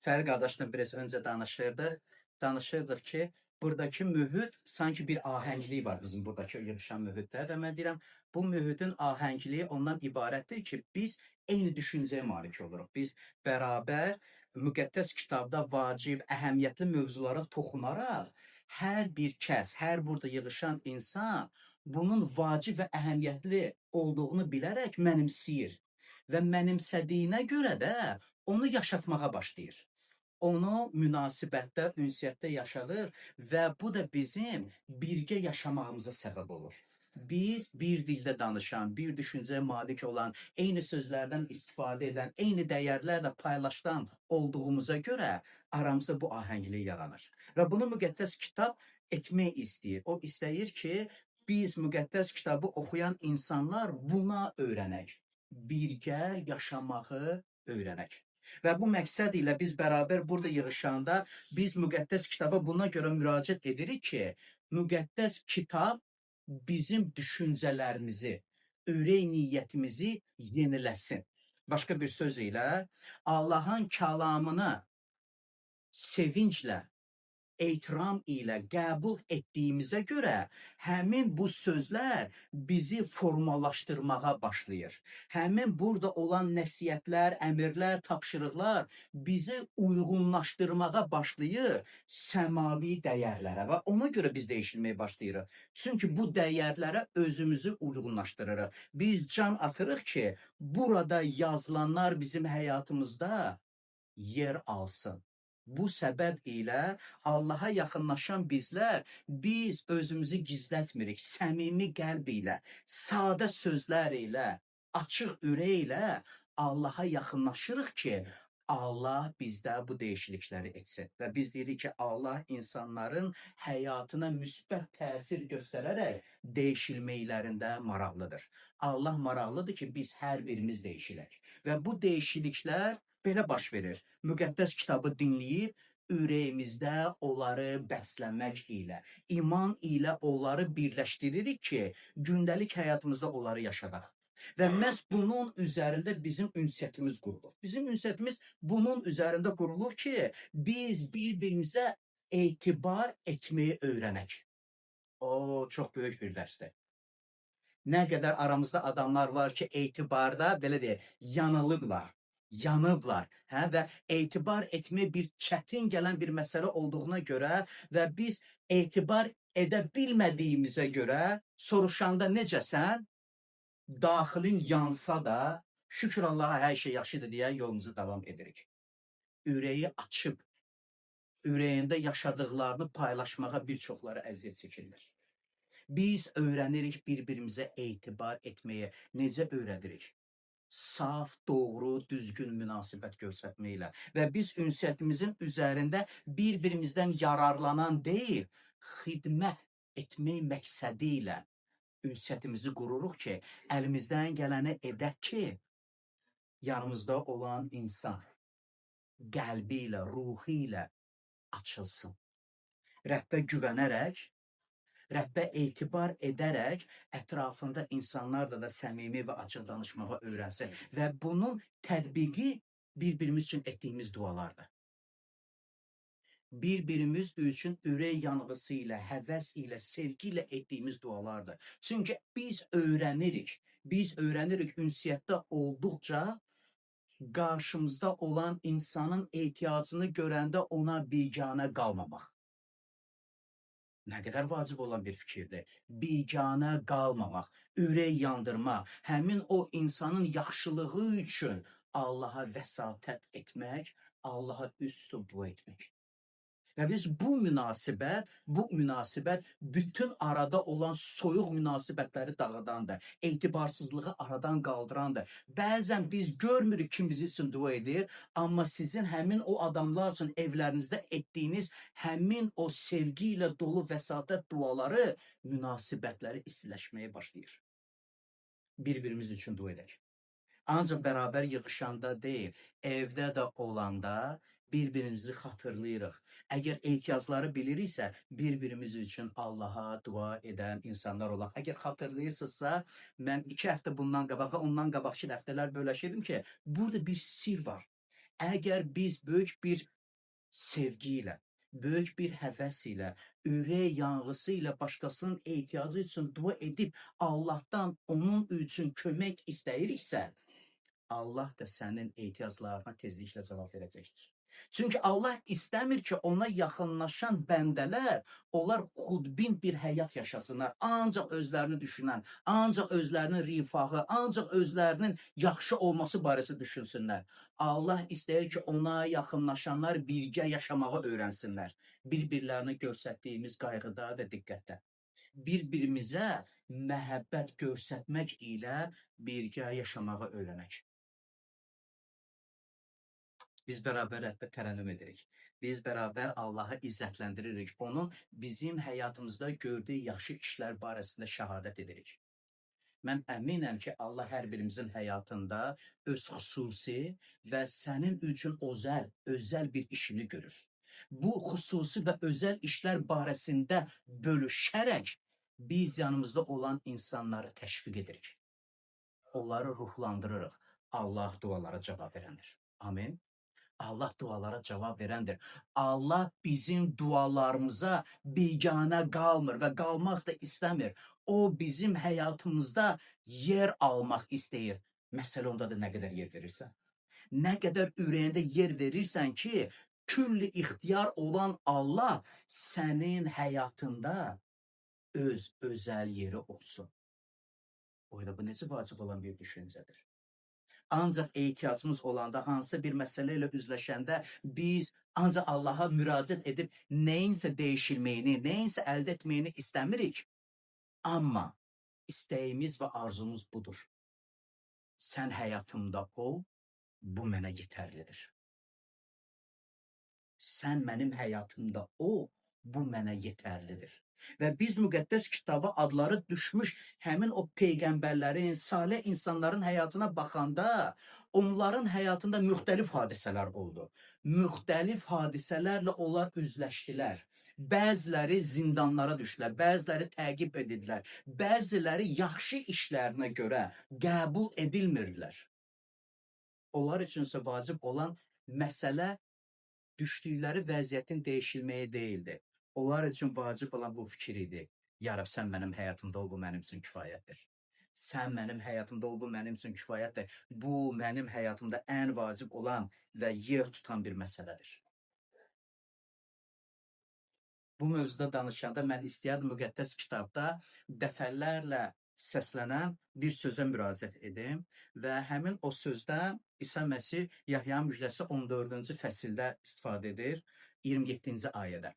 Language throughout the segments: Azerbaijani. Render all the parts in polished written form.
Fərid qardaşla biraz öncə danışırdıq. Danışırdıq ki, buradakı mühit sanki bir ahənglik var bizim buradakı yığışan mühitdə və mən deyirəm, bu mühitin ahəngliyi ondan ibarətdir ki, biz eyni düşüncəyə malik oluruq. Biz bərabər müqəddəs kitabda vacib, əhəmiyyətli mövzulara toxunaraq hər bir kəs, hər burada yığışan insan bunun vacib və əhəmiyyətli olduğunu bilərək mənimsəyir və mənimsədiyinə görə də onu yaşatmağa başlayır. Onu münasibətdə, ünsiyyətdə yaşadır və bu da bizim birgə yaşamağımıza səbəb olur. Biz bir dildə danışan, bir düşüncəyə malik olan, eyni sözlərdən istifadə edən, eyni dəyərlərlə paylaşan olduğumuza görə aramızda bu ahənglik yaranır. Və bunu müqəddəs kitab etmək istəyir. O istəyir ki, biz müqəddəs kitabı oxuyan insanlar buna öyrənək. Birgə yaşamağı öyrənək. Və bu məqsəd ilə biz bərabər burada yığışanda biz müqəddəs kitaba buna görə müraciət edirik ki, müqəddəs kitab bizim düşüncələrimizi, ürək niyyətimizi yeniləsin. Başqa bir söz ilə Allahın kəlamını sevinclə, etiram ilə qəbul etdiyimizə görə həmin bu sözlər bizi formalaşdırmağa başlayır. Həmin burada olan nəsihətlər, əmrlər, tapşırıqlar bizi uyğunlaşdırmağa başlayır səmavi dəyərlərə və ona görə biz dəyişilməyə başlayırıq. Çünki bu dəyərlərə özümüzü uyğunlaşdırırıq. Biz can atırıq ki, burada yazılanlar bizim həyatımızda yer alsın. Bu səbəb ilə Allaha yaxınlaşan bizlər, biz özümüzü gizlətmirik, səmimi qəlb ilə, sadə sözlər ilə, açıq ürək ilə Allaha yaxınlaşırıq ki, Allah bizdə bu dəyişiklikləri etsin. Və biz deyirik ki, Allah insanların həyatına müsbət təsir göstərərək dəyişilməklərində maraqlıdır. Allah maraqlıdır ki, biz hər birimiz dəyişilək. Və bu dəyişikliklər belə baş verir. Müqəddəs kitabı dinləyib, ürəyimizdə onları bəsləmək ilə, iman ilə onları birləşdiririk ki, gündəlik həyatımızda onları yaşadaq. Və məhz bunun üzərində bizim ünsiyyətimiz qurulur. Bizim ünsiyyətimiz bunun üzərində qurulur ki, biz bir-birimizə etibar etməyi öyrənək. O, çox böyük bir dərsdir. Nə qədər aramızda adamlar var ki, etibarda, belə deyək, yanılıblar. Və etibar etmək bir çətin gələn bir məsələ olduğuna görə və biz etibar edə bilmədiyimizə görə soruşanda necəsən, daxilin yansa da şükür Allaha hər şey yaxşıdır deyə yolumuzu davam edirik. Ürəyi açıb, ürəyində yaşadıqlarını paylaşmağa bir çoxları əziyyət çəkirlər. Biz öyrənirik bir-birimizə etibar etməyə. Necə öyrədirik? Saf, doğru, düzgün münasibət göstərməklə və biz ünsiyyətimizin üzərində bir-birimizdən yararlanan deyil, xidmət etmək məqsədi ilə ünsiyyətimizi qururuq ki, əlimizdən gələni edək ki, yanımızda olan insan qəlbi ilə, ruhu ilə açılsın. Rəbbə güvənərək, Rəbbə etibar edərək ətrafında insanlarla da səmimi və açıq danışmağa öyrənsin. Və bunun tətbiqi bir-birimiz üçün etdiyimiz dualardır. Bir-birimiz üçün ürək yanğısı ilə, həvəs ilə, sevgi ilə etdiyimiz dualardır. Çünki biz öyrənirik ünsiyyətdə olduqca qarşımızda olan insanın ehtiyacını görəndə ona biganə qalmamaq. Nə qədər vacib olan bir fikirdir. Biganə qalmamaq, ürək yandırmaq, həmin o insanın yaxşılığı üçün Allaha vəsatət etmək, Allaha üz tutub dua etmək. Və biz bu münasibət bütün arada olan soyuq münasibətləri dağıdandır, etibarsızlığı aradan qaldırandır. Bəzən biz görmürük kim bizi üçün dua edir, amma sizin həmin o adamlar üçün evlərinizdə etdiyiniz həmin o sevgi ilə dolu vəsatət duaları münasibətləri istiləşməyə başlayır. Bir-birimiz üçün dua edək. Ancaq bərabər yığışanda deyil, evdə də olanda bir-birimizi xatırlayırıq. Əgər ehtiyacları biliriksə, bir-birimiz üçün Allaha dua edən insanlar olaq. Əgər xatırlayırsınızsa, mən 2 həftə bundan qabaq və ondan qabaqki həftələr bölüşürdüm ki, burada bir sir var. Əgər biz böyük bir sevgi ilə, böyük bir həvəs ilə, ürək yanğısı ilə başqasının ehtiyacı üçün dua edib Allahdan onun üçün kömək istəyiriksə, Allah da sənin ehtiyaclarına tezliklə cavab verəcəkdir. Çünki Allah istəmir ki, ona yaxınlaşan bəndələr, onlar xudbin bir həyat yaşasınlar. Ancaq özlərini düşünən, ancaq özlərinin rifahı, ancaq özlərinin yaxşı olması barəsi düşünsünlər. Allah istəyir ki, ona yaxınlaşanlar birgə yaşamağı öyrənsinlər. Bir-birlərini göstərdiyimiz qayğıda və diqqətdə. Bir-birimizə məhəbbət göstərmək ilə birgə yaşamağı öyrənək. Biz bərabər rəhbət tərənnüm edirik. Biz bərabər Allahı izzətləndiririk. Onun bizim həyatımızda gördüyü yaxşı işlər barəsində şəhadət edirik. Mən əminəm ki, Allah hər birimizin həyatında öz xüsusi və sənin üçün özəl bir işini görür. Bu xüsusi və özəl işlər barəsində bölüşərək biz yanımızda olan insanları təşviq edirik. Onları ruhlandırırıq. Allah dualara cavab verəndir. Amin. Allah dualara cavab verəndir. Allah bizim dualarımıza biganə qalmır və qalmaq da istəmir. O bizim həyatımızda yer almaq istəyir. Məsələ ondadır nə qədər yer verirsən. Nə qədər ürəyində yer verirsən ki, külli ixtiyar olan Allah sənin həyatında öz özəl yeri olsun. Oyda bu necə vacib olan bir düşüncədir. Ancaq ehtiyacımız olanda, hansı bir məsələ ilə üzləşəndə biz ancaq Allaha müraciət edib nəyinsə dəyişilməyini, nəyinsə əldə etməyini istəmirik. Amma istəyimiz və arzumuz budur. Sən həyatımda ol, bu mənə yetərlidir. Sən mənim həyatımda ol, bu mənə yetərlidir. Və biz müqəddəs kitaba adları düşmüş həmin o peyğəmbərlərin, salih insanların həyatına baxanda onların həyatında müxtəlif hadisələr oldu. Müxtəlif hadisələrlə onlar üzləşdilər. Bəziləri zindanlara düşdülər, bəziləri təqib edildilər, bəziləri yaxşı işlərinə görə qəbul edilmirdilər. Onlar üçünsə vacib olan məsələ düşdükləri vəziyyətin dəyişilməyi deyildi. Onlar üçün vacib olan bu fikir idi. Ya Rab, sən mənim həyatımda ol, bu mənim üçün kifayətdir. Sən mənim həyatımda ol, bu mənim üçün kifayətdir. Bu mənim həyatımda ən vacib olan və yer tutan bir məsələdir. Bu mövzuda danışanda mən istəyərdim müqəddəs kitabda dəfələrlə səslənən bir sözə müraciət edim və həmin o sözdə İsa Məsih Yahyanın müjdəsi 14-cü fəsildə istifadə edir, 27-ci ayədə.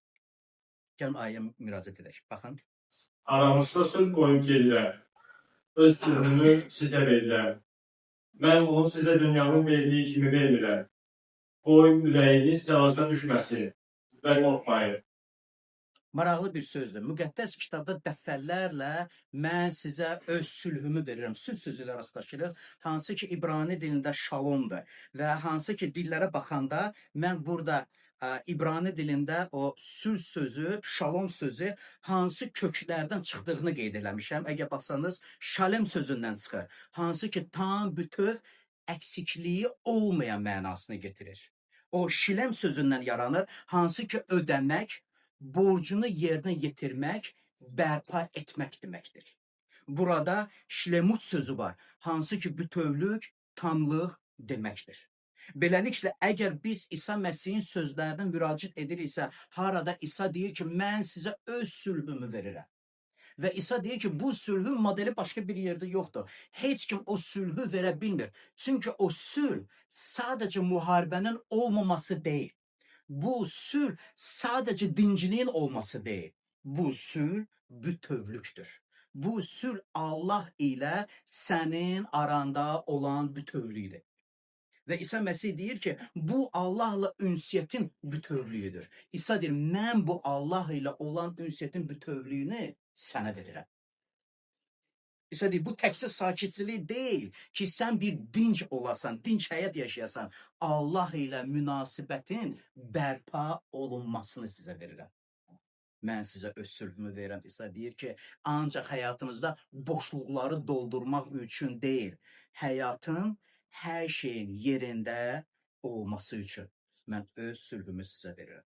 Gəlin ayəyə müraciət edək. Baxın. Aramızda sülh qoyub gedirəm. Öz sülhümü sizə verirəm. Mən onu sizə dünyanın verdiyi kimi verirəm. Qoyun ürəyiniz təlaşa düşməsin və qorxmayın. Maraqlı bir sözdür. Müqəddəs kitabda dəfələrlə mən sizə öz sülhümü verirəm. Sülh sözü ilə rastlaşırıq. Hansı ki İbrani dilində şalomdur və hansı ki dillərə baxanda mən burada İbrani dilində o sülh sözü, şalom sözü hansı köklərdən çıxdığını qeyd eləmişəm. Əgər baxsanız şalem sözündən çıxır. Hansı ki tam bütöv əksikliyi olmayan mənasını getirir. O şilem sözündən yaranır. Hansı ki ödəmək, borcunu yerinə yetirmək, bərpa etmək deməkdir. Burada şlemut sözü var. Hansı ki bütövlük, tamlıq deməkdir. Beləliklə, əgər biz İsa Məsihin sözlərindən müraciət ediriksə, harada İsa deyir ki, mən sizə öz sülhümü verirəm. Və İsa deyir ki, bu sülhün modeli başqa bir yerdə yoxdur. Heç kim o sülhü verə bilmir. Çünki o sülh sadəcə müharibənin olmaması deyil. Bu sülh sadəcə dinciliyin olması deyil. Bu sülh bütövlükdür. Bu sülh Allah ilə sənin aranda olan bütövlüydür. Və İsa Məsih deyir ki, bu Allahla ünsiyyətin bütövlüyüdür. İsa deyir, mən bu Allah ilə olan ünsiyyətin bütövlüyünü sənə verirəm. İsa deyir, bu təkcə sakitçilik deyil ki, sən bir dinc olasan, dinc həyat yaşayasan. Allah ilə münasibətin bərpa olunmasını sizə verirəm. Mən sizə öz sülhümü verirəm. İsa deyir ki, ancaq həyatımızda boşluqları doldurmaq üçün deyil, həyatın hər şeyin yerində olması üçün. mən öz sülhümü sizə verirəm.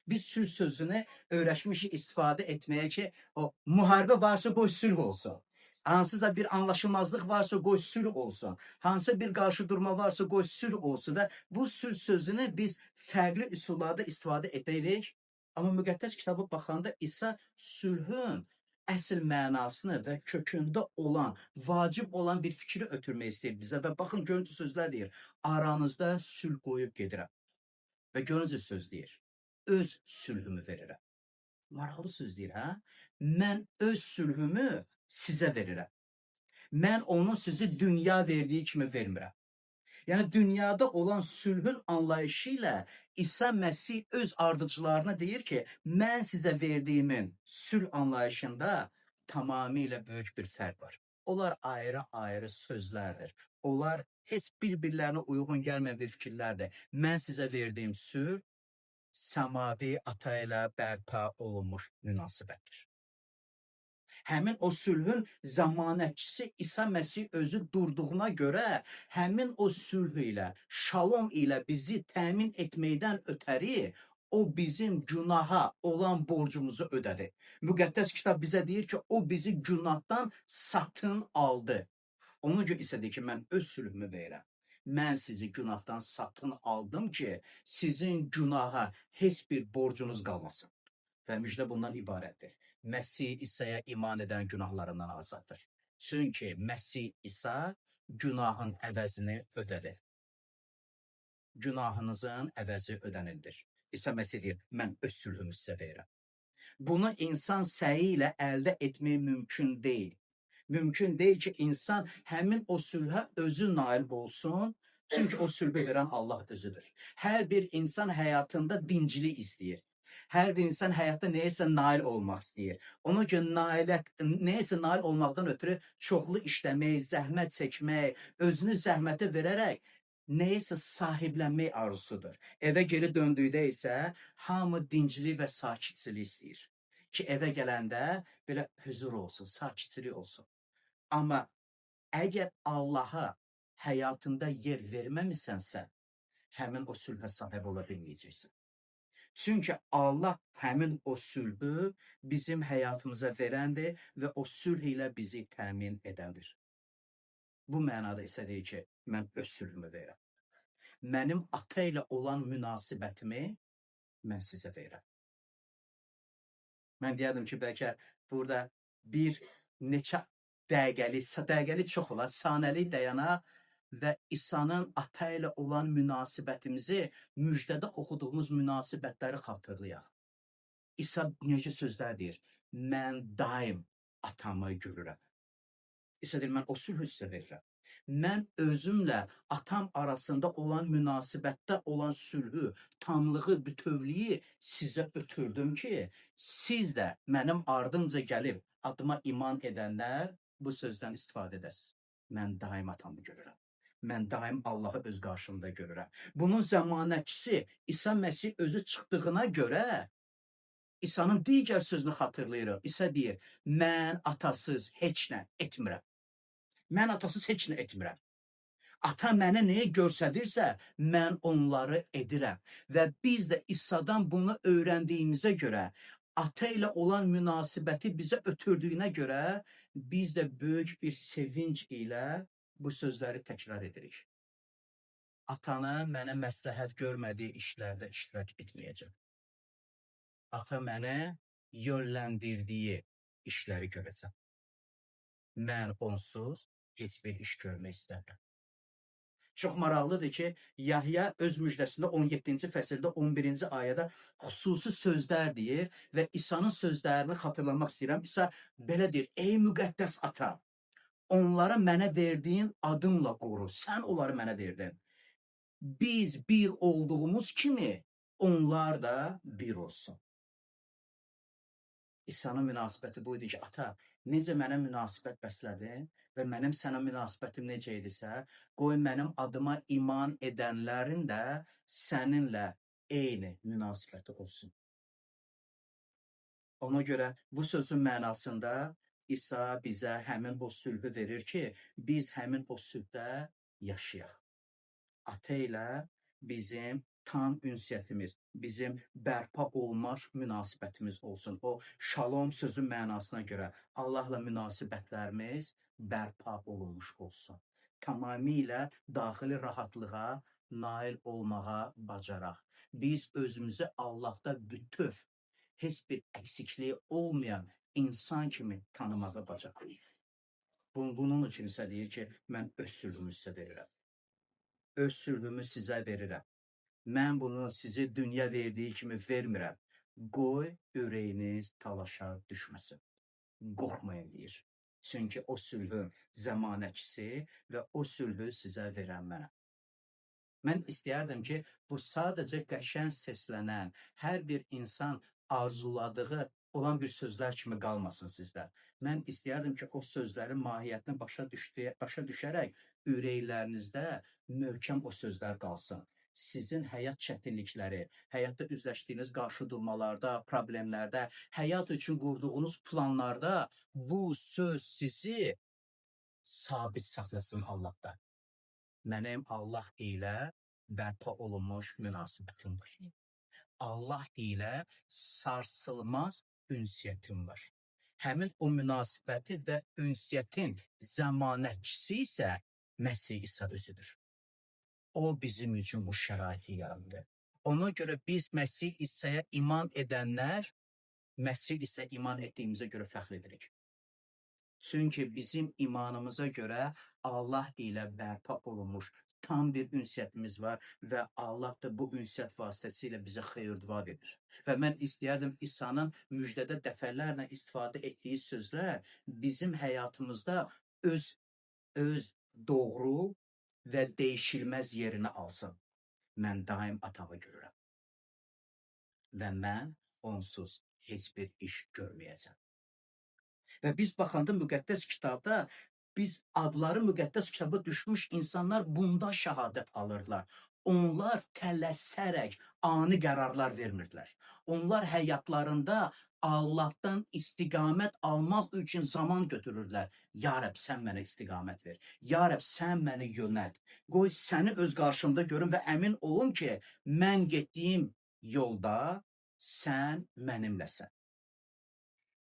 Biz sülh sözünü öyrəşmişik istifadə etməyə ki, o müharibə varsa qoy sülh olsun. Hansısa bir anlaşılmazlıq varsa qoy sülh olsun. Hansısa bir qarşıdurma varsa qoy sülh olsun və bu sülh sözünü biz fərqli üsullarda istifadə edirik. Amma müqəddəs kitaba baxanda İsa sülhün əsl mənasını və kökündə olan, vacib olan bir fikri ötürmək istəyir bizə və baxın görüncü sözlər deyir. Aranızda sülh qoyub gedirəm. Və görüncü söz deyir. Öz sülhümü verirəm. Maraqlı söz deyir, hə? Mən öz sülhümü sizə verirəm. Mən onu sizi dünya verdiyi kimi vermirəm. Yəni dünyada olan sülhün anlayışı ilə İsa Məsih öz ardıcılarına deyir ki, mən sizə verdiyimin sülh anlayışında tamamilə böyük bir fərq var. Onlar ayrı-ayrı sözlərdir. Onlar heç bir-birlərinə uyğun gəlməyən bir fikirlərdir. Mən sizə verdiyim sülh səmavi ata ilə bərpa olunmuş münasibətdir. Həmin o sülhün zəmanətçisi İsa Məsih özü durduğuna görə, həmin o sülh ilə, şalom ilə bizi təmin etməkdən ötəri, o bizim günaha olan borcumuzu ödədi. Müqəddəs kitab bizə deyir ki, o bizi günahdan satın aldı. Ona görə isə deyir ki, mən öz sülhümü verirəm. Mən sizi günahdan satın aldım ki, sizin günaha heç bir borcunuz qalmasın. Və müjdə bundan ibarətdir. Məsih İsa'ya iman edən günahlarından azaddır. Çünki Məsih İsa günahın əvəzini ödədi. Günahınızın əvəzi ödənildir. İsa Məsih deyir, mən öz sülhümü sizə verirəm. Bunu insan səyi ilə əldə etmək mümkün deyil. Mümkün deyil ki, insan həmin o sülhə özü nail olsun, çünki o sülhü verən Allah özüdür. Hər bir insan həyatında dincilik istəyir. Hər bir insan həyatda nəyəsə nail olmaq istəyir. Ona görə nəyəsə nail olmaqdan ötürü çoxlu işləmək, zəhmət çəkmək, özünü zəhmətə verərək nəyəsə sahiblənmək arzusudur. Evə geri döndükdə isə hamı dincilik və sakitçilik istəyir. Ki evə gələndə belə huzur olsun, sakitçilik olsun. Amma əgər Allaha həyatında yer verməmisənsə, həmin o sülhə sahib ola bilməyəcəksən. Çünki Allah həmin o sülhü bizim həyatımıza verəndir və o sülh ilə bizi təmin edəndir. Bu mənada isə deyir ki, mən öz sülhümü verirəm. Mənim ata ilə olan münasibətimi mən sizə verirəm. Mən deyərdim ki, bəlkə burada bir neçə dəqiqəlik çox olar, saniyəlik dayanaq və İsa'nın ata ilə olan münasibətimizi, müjdədə oxuduğumuz münasibətləri xatırlayaq. İsa necə sözlər deyir? Mən daim atamı görürəm. İsa deyir, mən o sülhü sizə verirəm. Mən özümlə atam arasında olan münasibətdə olan sülhü, tamlığı, bütövlüyü sizə ötürdüm ki, siz də mənim ardımca gəlib adıma iman edənlər bu sözdən istifadə edəsiniz. Mən daim atamı görürəm. Mən daim Allahı öz qarşımda görürəm. Bunun zəmanətçisi İsa Məsih özü çıxdığına görə İsa'nın digər sözünü xatırlayırıq. İsa deyir, mən atasız heç nə etmirəm. Mən atasız heç nə etmirəm. Ata mənə nəyə göstərirsə, mən onları edirəm. Və biz də İsa'dan bunu öyrəndiyimizə görə, ata ilə olan münasibəti bizə ötürdüyünə görə, biz də böyük bir sevinc ilə bu sözləri təkrar edirik. Atanı mənə məsləhət görmədiyi işlərdə iştirak etməyəcəm. Ata mənə yönləndirdiyi işləri görəcəm. Mən onsuz heç bir iş görmək istəmirəm. Çox maraqlıdır ki, Yahya öz müjdəsində 17-ci fəsildə 11-ci ayədə xüsusi sözlər deyir və İsa'nın sözlərini xatırlamaq istəyirəm. İsa belə deyir, ey müqəddəs ata, onlara mənə verdiyin adımla qoru, sən onları mənə verdin. Biz bir olduğumuz kimi onlar da bir olsun. İsa'nın münasibəti buydu ki, ata, necə mənə münasibət bəslədin və mənim sənə münasibətim necə idisə, qoy mənim adıma iman edənlərin də səninlə eyni münasibəti olsun. Ona görə bu sözün mənasında İsa bizə həmin o sülhü verir ki, biz həmin o sülhdə yaşayaq. Ata ilə bizim tam ünsiyyətimiz, bizim bərpa olmuş münasibətimiz olsun. O şalom sözün mənasına görə Allahla münasibətlərimiz bərpa olunmuş olsun. Tamamilə daxili rahatlığa nail olmağa bacaraq. Biz özümüzü Allahda bütöv, heç bir əksikliyi olmayan insan kimi tanımağa bacaraq. Bunun üçün isə deyir ki, mən öz sülhümü sizə verirəm. Öz sülhümü sizə verirəm. Mən bunu sizi dünya verdiyi kimi vermirəm. Qoy ürəyiniz talaşa düşməsin. Qorxmayın deyir. Çünki o sülhün zəmanətçisi və o sülhü sizə verən mənəm. Mən istəyərdim ki, bu sadəcə qəşəng səslənən, hər bir insan arzuladığı olan bir sözlər kimi qalmasın sizdə. Mən istəyərdim ki, o sözlərin mahiyyətini başa düşərək ürəklərinizdə möhkəm o sözlər qalsın. Sizin həyat çətinlikləri, həyatda üzləşdiyiniz qarşıdurmalarda, problemlərdə, həyat üçün qurduğunuz planlarda bu söz sizi sabit saxlasın Allahda. Mənim Allah ilə bərpa olunmuş münasibətim var. Allah ilə sarsılmaz ünsiyyətim var. Həmin o münasibəti və ünsiyyətin zəmanətçisi isə Məsih İsa özüdür. O bizim üçün bu şəraiti yaratdı. Ona görə biz Məsih İsa'ya iman edənlər, Məsih İsa'ya iman etdiyimizə görə fəxr edirik. Çünki bizim imanımıza görə Allah ilə bərpa olunmuş tam bir ünsiyyətimiz var və Allah da bu ünsiyyət vasitəsilə bizə xeyir-dua verir. Və mən istəyərdim İsa'nın müjdədə dəfələrlə istifadə etdiyi sözlər bizim həyatımızda öz doğru və dəyişilməz yerini alsın. Mən daim atamı görürəm. Və mən onsuz heç bir iş görməyəcəm. Və biz baxanda müqəddəs kitabda, biz adları müqəddəs kitaba düşmüş insanlar bunda şəhadət alırlar. Onlar tələsərək ani qərarlar vermirdilər. Onlar həyatlarında Allahdan istiqamət almaq üçün zaman götürürlər. Ya Rəbb, sən mənə istiqamət ver. Ya Rəbb, sən məni yönəlt. Qoy səni öz qarşımda görüm və əmin olum ki, mən getdiyim yolda sən mənimləsən.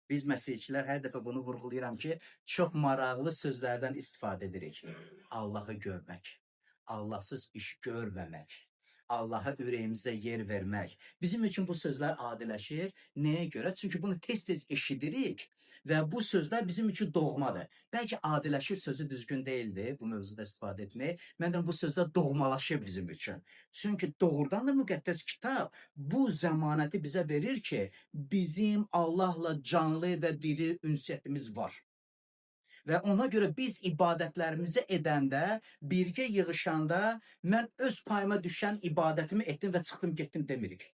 Biz məsihçilər hər dəfə bunu vurğulayıram ki, çox maraqlı sözlərdən istifadə edirik. Allahı görmək, Allahsız iş görməmək, Allaha ürəyimizdə yer vermək. Bizim üçün bu sözlər adiləşir. Nəyə görə? Çünki bunu tez-tez eşidirik və bu sözlər bizim üçün doğmadır. Bəlkə adiləşir sözü düzgün deyildi bu mövzuda istifadə etmək. Məncə bu sözlər doğmalaşır bizim üçün. Çünki doğrudan da müqəddəs kitab bu zəmanəti bizə verir ki, bizim Allahla canlı və diri ünsiyyətimiz var. Və ona görə biz ibadətlərimizi edəndə, birgə yığışanda mən öz payıma düşən ibadətimi etdim və çıxdım getdim demirik.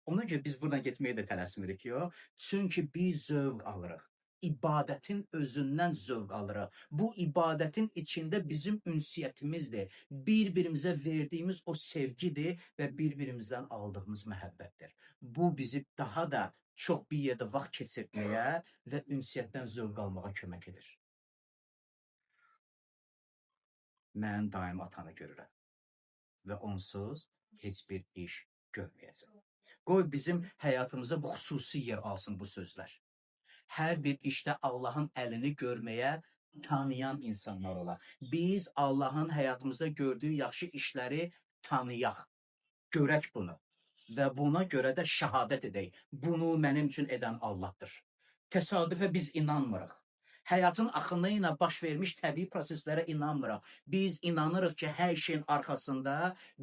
Ona görə biz buradan getməyə də tələsmirik, yox. Çünki biz zövq alırıq. İbadətin özündən zövq alırıq. Bu ibadətin içində bizim ünsiyyətimizdir. Bir-birimizə verdiyimiz o sevgidir və bir-birimizdən aldığımız məhəbbətdir. Bu bizi daha da çox bir yerdə vaxt keçirtməyə və ünsiyyətdən zövq almağa kömək edir. Mən daim atanı görürəm və onsuz heç bir iş görməyəcəm. Qoy bizim həyatımızda bu xüsusi yer alsın bu sözlər. Hər bir işdə Allahın əlini görməyə tanıyan insanlar olar. Biz Allahın həyatımızda gördüyü yaxşı işləri tanıyaq, görək bunu və buna görə də şəhadət edək. Bunu mənim üçün edən Allahdır. Təsadüfə biz inanmırıq. Həyatın axını ilə baş vermiş təbii proseslərə inanmırıq. Biz inanırıq ki, hər şeyin arxasında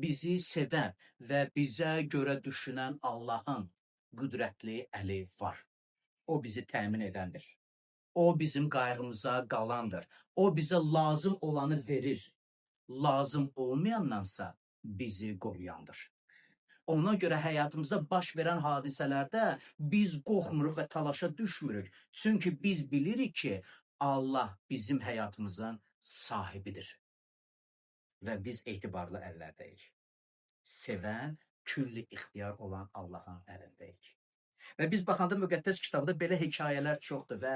bizi sevən və bizə görə düşünən Allahın qüdrətli əli var. O bizi təmin edəndir. O bizim qayğımıza qalandır. O bizə lazım olanı verir. Lazım olmayandansa bizi qoruyandır. Ona görə həyatımızda baş verən hadisələrdə biz qorxmuruq və talaşa düşmürük. Çünki biz bilirik ki, Allah bizim həyatımızın sahibidir. Və biz etibarlı əllərdəyik. Sevən, külli ixtiyar olan Allahın əlindəyik. Və biz baxanda müqəddəs kitabda belə hekayələr çoxdur və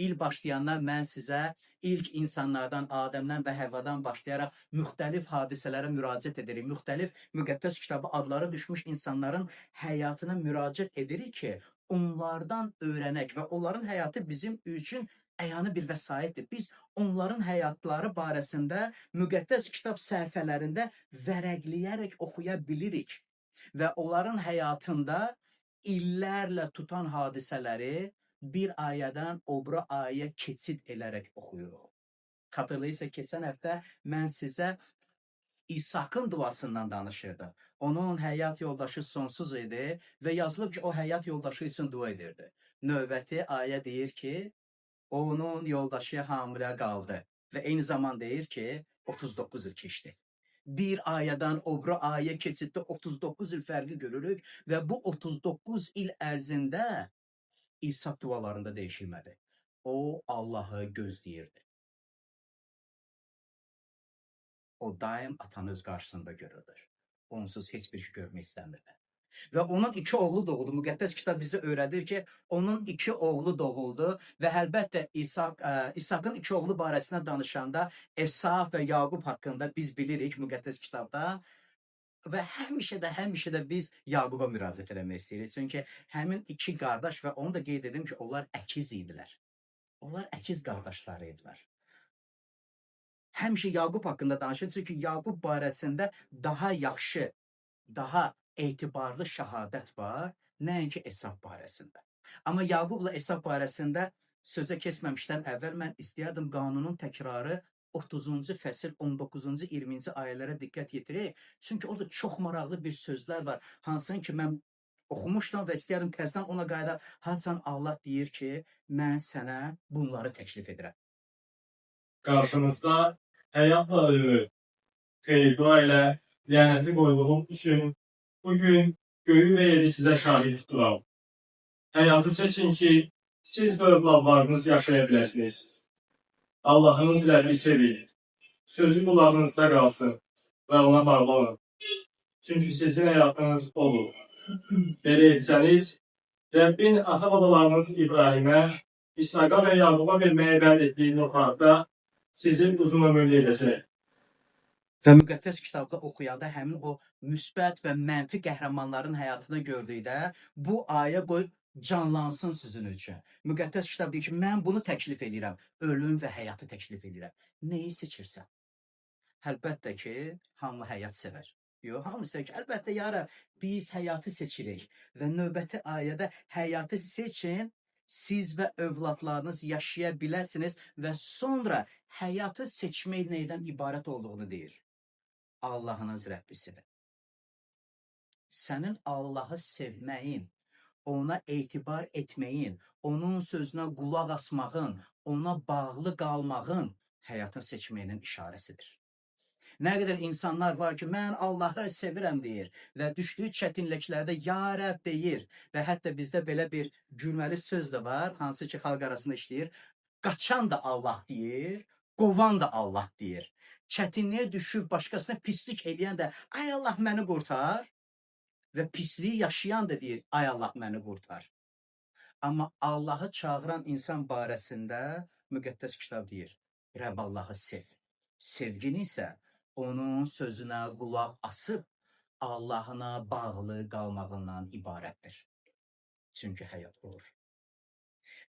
il başlayandan mən sizə ilk insanlardan, Adəmdən və Həvvadan başlayaraq müxtəlif hadisələrə müraciət edirik. Müxtəlif müqəddəs kitabı adları düşmüş insanların həyatına müraciət edirik ki, onlardan öyrənək və onların həyatı bizim üçün əyani bir vəsaitdir. Biz onların həyatları barəsində müqəddəs kitab səhifələrində vərəqləyərək oxuya bilirik və onların həyatında illərlə tutan hadisələri bir ayədən o biri ayəyə keçid edərək oxuyuruq. Xatırlayırsa, keçən həftə mən sizə İsakın duasından danışırdım. Onun həyat yoldaşı sonsuz idi və yazılıb ki, o həyat yoldaşı üçün dua edirdi. Növbəti ayə deyir ki, onun yoldaşı hamilə qaldı və eyni zaman deyir ki, 39 il keçdi. Bir ayədən o biri ayə keçiddə 39 il fərqi görürük və bu 39 il ərzində İsa dualarında dəyişilmədi. O Allahı gözləyirdi. O daim atanı öz qarşısında görürdü. Onsuz heç bir şey görmək istəmirdi. Və onun 2 oğlu doğuldu. Müqəddəs kitab bizə öyrədir ki, onun 2 oğlu doğuldu və əlbəttə İsaqın 2 oğlu barəsində danışanda Esav və Yaqub haqqında biz bilirik müqəddəs kitabda və həmişə də biz Yaquba müraciət etmək istəyirik. Çünki həmin 2 qardaş və onu da qeyd edim ki, onlar əkiz idilər. Onlar əkiz qardaşları idilər. Həmişə Yaqub haqqında danışır, çünki Yaqub barəsində daha yaxşı, daha etibarlı şəhadət var, nəinki Esav barəsində. Amma Yaqubla Esav barəsində sözə keçməmişdən əvvəl mən istəyərdim qanunun təkrarı 30-cu fəsil 19-cu 20-ci ayələrə diqqət yetirək. Çünki orada çox maraqlı bir sözlər var. Hansını ki mən oxumuşdum və istəyərdim təzədən ona qayıdaq. Haçan Allah deyir ki, mən sənə bunları təklif edirəm. Qarşınızda həyatla ölümü, xeyir-dua ilə lənəti qoyduğum üçün bugün göyü və yeri sizə şahid tuturam. Həyatı seçin ki, siz və övladlarınız yaşaya biləsiniz. Allahınız ilə bir sevin. Sözü qulağınızda qalsın və ona bağlı olun. Çünki sizin həyatınız olur. Belə etsəniz, Rəbbin ata-babalarınız İbrahimə, İshaqa və Yaquba verməyə vəd etdiyi torpaqda sizin uzun ömürlü edəcək. Və müqəddəs kitabda oxuyanda həmin o müsbət və mənfi qəhrəmanların həyatını gördükdə bu ayə qoy canlansın sizin üçün. Müqəddəs kitab deyir ki, mən bunu təklif edirəm. Ölüm və həyatı təklif edirəm. Neyi seçirsən? Əlbəttə ki, hamı həyat sevər. Yox, hamı sevər ki, əlbəttə ya Rəbb, biz həyatı seçirik. Və növbəti ayədə həyatı seçin, siz və övladlarınız yaşaya biləsiniz və sonra həyatı seçmək neydən ibarət olduğunu deyir. Allahınız Rəbbi sevin. Sənin Allahı sevməyin, ona etibar etməyin, onun sözünə qulaq asmağın, ona bağlı qalmağın həyatın seçməyinin işarəsidir. Nə qədər insanlar var ki, mən Allahı sevirəm deyir və düşdüyü çətinliklərdə ya Rəbb deyir və hətta bizdə belə bir gülməli söz də var, hansı ki xalq arasında işləyir, qaçan da Allah deyir, qovan da Allah deyir. Çətinliyə düşüb başqasına pislik edən də ay Allah məni qurtar və pisliyi yaşayan da deyir ay Allah məni qurtar. Amma Allahı çağıran insan barəsində müqəddəs kitab deyir, Rəbb Allahı sev. Sevgin isə onun sözünə qulaq asıb Allahına bağlı qalmağından ibarətdir. Çünki həyat olur.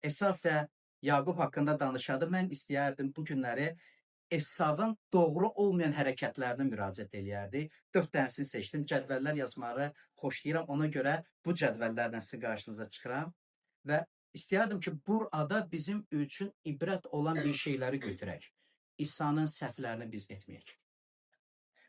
Esav və Yaqub haqqında danışanda mən istəyərdim bu günləri Esavın doğru olmayan hərəkətlərinə müraciət eləyərdik. 4 dənəsini seçdim. Cədvəllər yazmağı xoşlayıram. Ona görə bu cədvəllərlə sizin qarşınıza çıxıram. Və istəyərdim ki, burada bizim üçün ibrət olan bir şeyləri götürək. İsa'nın səhvlərini biz etməyək.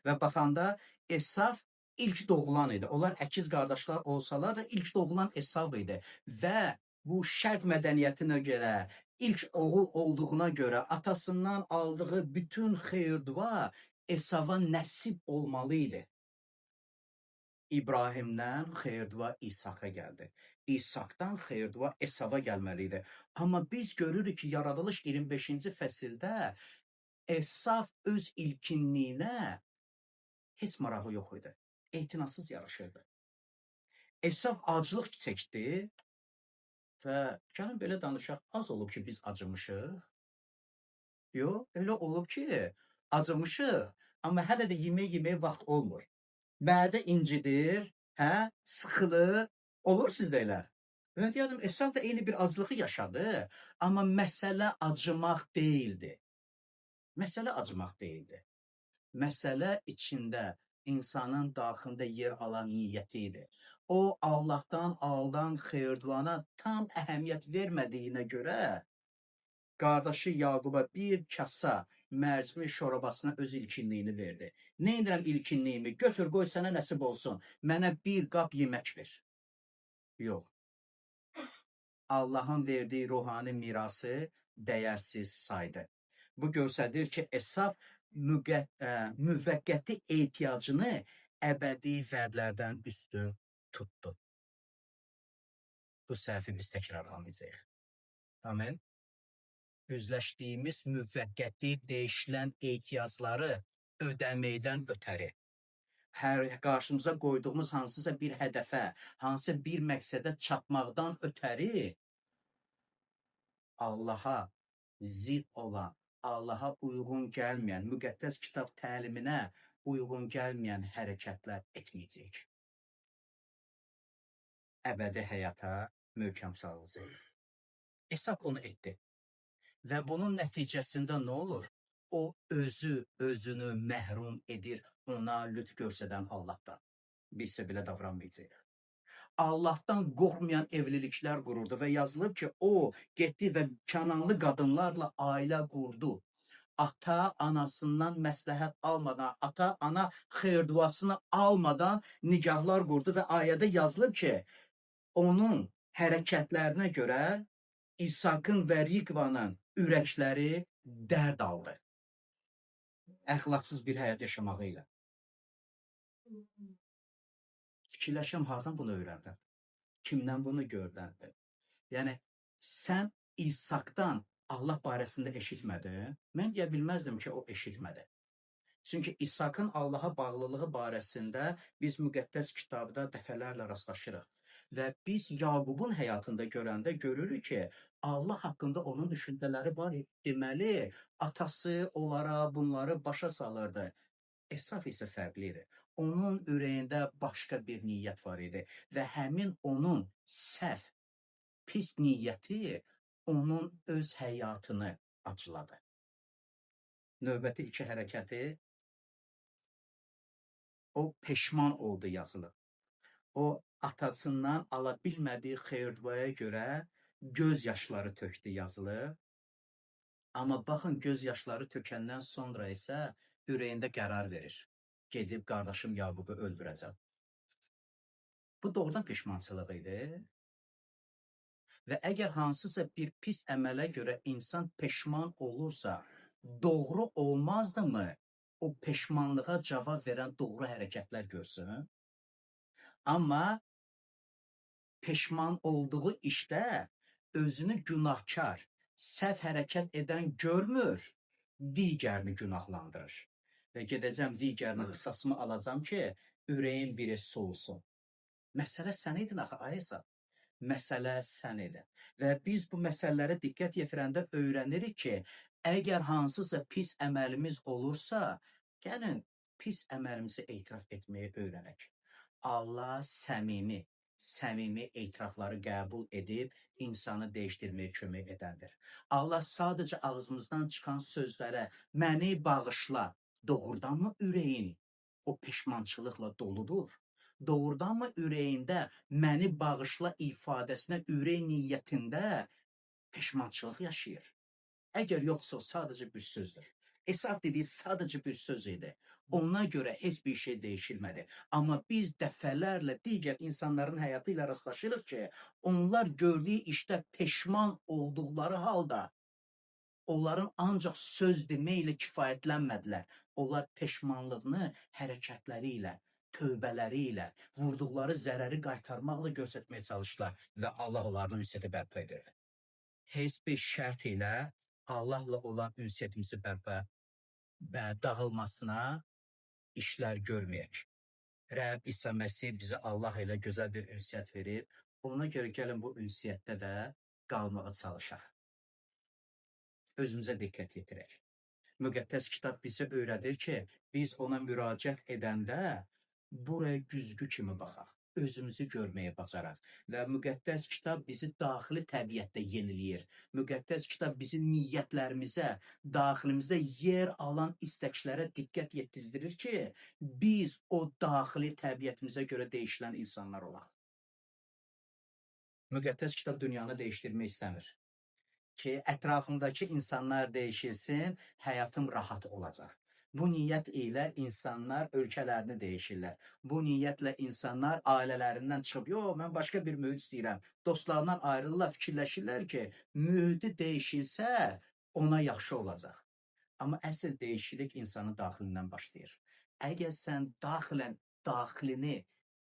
Və baxanda Esav ilk doğulan idi. Onlar əkiz qardaşlar olsalar da ilk doğulan Esav idi. Və bu şərq mədəniyyətinə görə, ilk oğul olduğuna görə atasından aldığı bütün xeyir-dua Esava nəsib olmalı idi. İbrahimdən xeyir-dua İsaka gəldi. İsakdan xeyir-dua Esava gəlməli idi. Amma biz görürük ki, Yaradılış 25-ci fəsildə Esav öz ilkinliyinə heç marağı yox idi. Etinasız yaraşırdı. Esav aclıq çəkdi Və gəlin belə danışaq, az olub ki, biz acımışıq. Yox, elə olub ki, acımışıq, amma hələ də yemək vaxt olmur. Bədə incidir, hə, sıxılır, olur sizdə elə. Və deyədim, Esau da eyni bir acılığı yaşadı, amma məsələ acımaq deyildi. Məsələ acımaq deyildi. Məsələ içində insanın daxilində yer alan niyyəti idi. O, Allahdan aldan xeyir-duana tam əhəmiyyət vermədiyinə görə qardaşı Yaquba bir kasa mərcimək şorabasına öz ilkinliyini verdi. Nə edirəm ilkinliyimi? Götür, qoy sənə nəsib olsun. Mənə bir qab yemək ver. Yox. Allahın verdiyi ruhani mirası dəyərsiz saydı. Bu göstərir ki, Esau müvəqqəti ehtiyacını əbədi vədlərdən üstün tutdu. Bu səhvi biz təkrarlamayacağıq. Amen. Üzləşdiyimiz müvəqqəti dəyişilən ehtiyacları ödəməkdən ötəri, hər qarşımıza qoyduğumuz hansısa bir hədəfə, hansısa bir məqsədə çatmaqdan ötəri Allaha zid olan, Allaha uyğun gəlməyən, müqəddəs kitab təliminə uyğun gəlməyən hərəkətlər etməyəcək. Əbədi həyata möhkəm salacaq. Esau onu etdi. Və bunun nəticəsində nə olur? O özünü məhrum edir ona lütf göstərən Allahdan. Biz isə belə davranmayacağıq. Allahdan qorxmayan evliliklər qururdu və yazılıb ki, o getdi və Kananlı qadınlarla ailə qurdu. Ata anasından məsləhət almadan, ata ana xeyir-duasını almadan nikahlar qurdu və ayədə yazılıb ki, onun hərəkətlərinə görə İsakın və Rikvanın ürəkləri dərd aldı. Əxlaqsız bir həyat yaşamağı ilə. Fikirləşəm, hardan bunu öyrəndin? Kimdən bunu gördün? Yəni, sən İsakdan Allah barəsində eşitmədin. Mən deyə bilməzdim ki, o eşitmədi. Çünki İsakın Allaha bağlılığı barəsində biz müqəddəs kitabda dəfələrlə rastlaşırıq. Və biz Yaqubun həyatında görəndə görürük ki, Allah haqqında onun düşüncələri var. Deməli, atası onlara bunları başa salırdı. Esau isə fərqli idi. Onun ürəyində başqa bir niyyət var idi və həmin onun səhv, pis niyyəti onun öz həyatını acıladı. Növbəti iki hərəkəti o peşman oldu yazılıb. O atasından ala bilmədiyi xeyir-duaya görə göz yaşları tökdü yazılıb. Amma baxın, göz yaşları tökəndən sonra isə ürəyində qərar verir. Gedib qardaşım Yaqubu öldürəcəm. Bu doğrudan peşmançılıq idi. Və əgər hansısa bir pis əmələ görə insan peşman olursa, doğru olmazdımı o peşmanlığa cavab verən doğru hərəkətlər görsün? Amma peşman olduğu işdə özünü günahkar, səhv hərəkət edən görmür, digərini günahlandırır. Və gedəcəm digərinin qısasımı alacam ki, ürəyin biri soğusun. Məsələ sən idin axı, Ayesa. Məsələ sən idin. Və biz bu məsələlərə diqqət yetirəndə öyrənirik ki, əgər hansısa pis əməlimiz olursa, gəlin pis əməlimizi etiraf etməyi öyrənək. Allah səmimi etirafları qəbul edib insanı dəyişdirməyə kömək edəndir. Allah sadəcə ağzımızdan çıxan sözlərə məni bağışla, doğrudanmı ürəyin o peşmançılıqla doludur? Doğrudanmı ürəyində məni bağışla ifadəsinə ürək niyyətində peşmançılıq yaşayır? Əgər yoxsa o sadəcə bir sözdür. Esau dediyi sadəcə bir söz idi. Ona görə heç bir şey dəyişilmədi. Amma biz dəfələrlə digər insanların həyatı ilə rastlaşırıq ki, onlar gördüyü işdə peşman olduqları halda onların ancaq söz deməklə kifayətlənmədilər. Onlar peşmanlığını hərəkətləri ilə, tövbələri ilə, vurduqları zərəri qaytarmaqla göstərməyə çalışdılar və Allah onların ünsiyyəti bərpa edir. Heç bir şərt ilə Allahla olan ünsiyyətimizi dağılmasına işlər görməyək. Rəbb İsa Məsih bizə Allah ilə gözəl bir ünsiyyət verib, Ona görə gəlin bu ünsiyyətdə də qalmağa çalışaq. Özümüzə diqqət yetirək. Müqəddəs kitab bizə öyrədir ki, biz ona müraciət edəndə buraya güzgü kimi baxaq. Özümüzü görməyə bacaraq. Və müqəddəs kitab bizi daxili təbiətdə yeniləyir. Müqəddəs kitab bizim niyyətlərimizə, daxilimizdə yer alan istəklərə diqqət yetizdirir ki, biz o daxili təbiətimizə görə değişilən insanlar olaq. Müqəddəs kitab dünyanı değişdirmək istəmir. Ki, ətrafımdakı insanlar değişilsin, həyatım rahat olacaq. Bu niyyət ilə insanlar ölkələrini değişirlər. Bu niyyətlə insanlar ailələrindən çıxıb, yox, mən başqa bir mühit istəyirəm. Dostlarından ayrılırlar, fikirləşirlər ki, mühiti değişilsə, ona yaxşı olacaq. Amma əsl değişiklik insanın daxilindən başlayır. Əgər sən daxilini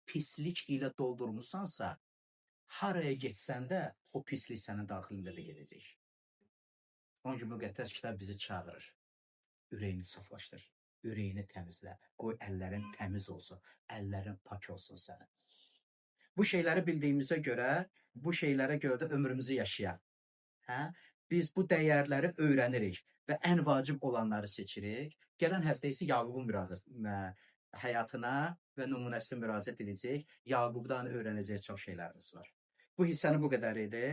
pislik ilə doldurmusansa, haraya getsən də o pislik sənin daxilində də gedəcək. Onun üçün müqəddəs kitab bizi çağırır. Ürəyini saflaşdır, ürəyini təmizlə, qoy əllərin təmiz olsun, əllərin pak olsun sənin. Bu şeyləri bildiyimizə görə, bu şeylərə görə də ömrümüzü yaşayaq. Hə? Biz bu dəyərləri öyrənirik və ən vacib olanları seçirik. Gələn həftə isə Yaqubun həyatına və nümunəsinə müraciət edəcək. Yaqubdan öyrənəcək çox şeylərimiz var. Bu hissəni bu qədər idi.